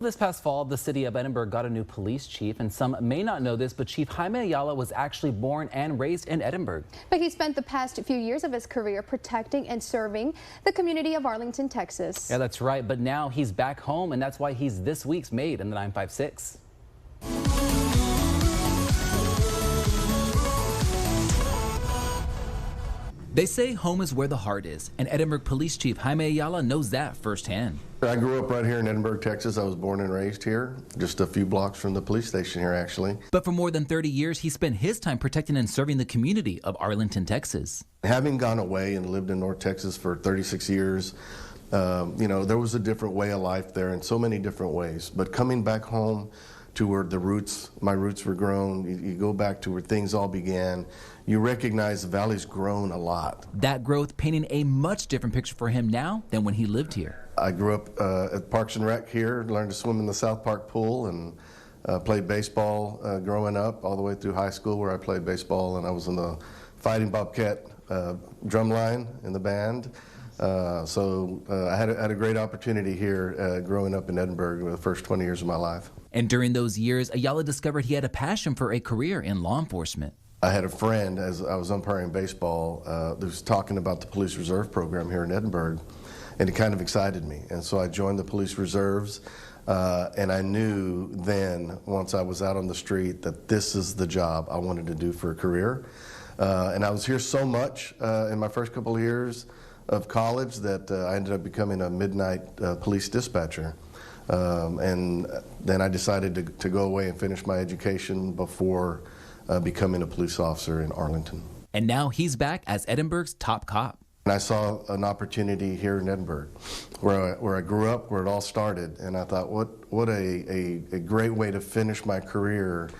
This past fall, the city of Edinburg got a new police chief, and some may not know this, but Chief Jaime Ayala was actually born and raised in Edinburg. But he spent the past few years of his career protecting and serving the community of Arlington, Texas. Yeah, that's right, but now he's back home, and that's why he's this week's Made in the 956. They say home is where the heart is, and Edinburg Police Chief Jaime Ayala knows that firsthand. I grew up right here in Edinburg, Texas. I was born and raised here, just a few blocks from the police station here, actually. But for more than 30 years, he spent his time protecting and serving the community of Arlington, Texas. Having gone away and lived in North Texas for 36 years, there was a different way of life there in so many different ways. But coming back home to where my roots were grown, you go back to where things all began, you recognize the valley's grown a lot. That growth painting a much different picture for him now than when he lived here. I grew up at Parks and Rec here, learned to swim in the South Park pool, and played baseball growing up all the way through high school, where I played baseball, and I was in the Fighting Bobcat drum line in the band. So I had a great opportunity here growing up in Edinburg the first 20 years of my life. And during those years, Ayala discovered he had a passion for a career in law enforcement. I had a friend, as I was umpiring baseball, that was talking about the police reserve program here in Edinburg, and it kind of excited me. And so I joined the police reserves, and I knew then, once I was out on the street, that this is the job I wanted to do for a career. And I was here so much in my first couple of years of college that I ended up becoming a midnight police dispatcher. And then I decided to go away and finish my education before becoming a police officer in Arlington. And now he's back as Edinburg's top cop. And I saw an opportunity here in Edinburg, where I grew up, where it all started, and I thought, what a great way to finish my career,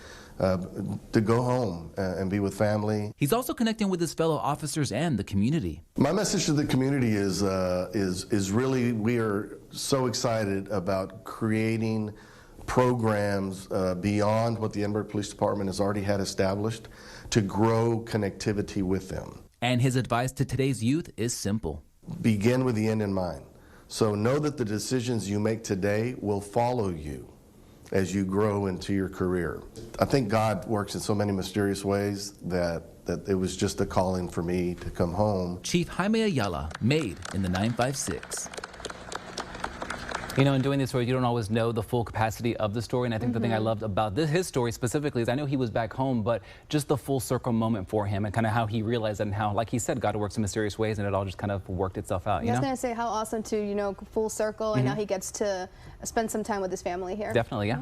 to go home and be with family. He's also connecting with his fellow officers and the community. My message to the community is really, we are so excited about creating programs beyond what the Edinburg Police Department has already had established to grow connectivity with them. And his advice to today's youth is simple. Begin with the end in mind. So know that the decisions you make today will follow you as you grow into your career. I think God works in so many mysterious ways that it was just a calling for me to come home. Chief Jaime Ayala, Made in the 956. You know, in doing this story, you don't always know the full capacity of the story, and I think the thing I loved about his story specifically is I know he was back home, but just the full circle moment for him and kind of how he realized it and how, like he said, God works in mysterious ways, and it all just kind of worked itself out. I was going to say how awesome to, full circle, and now he gets to spend some time with his family here. Definitely, yeah.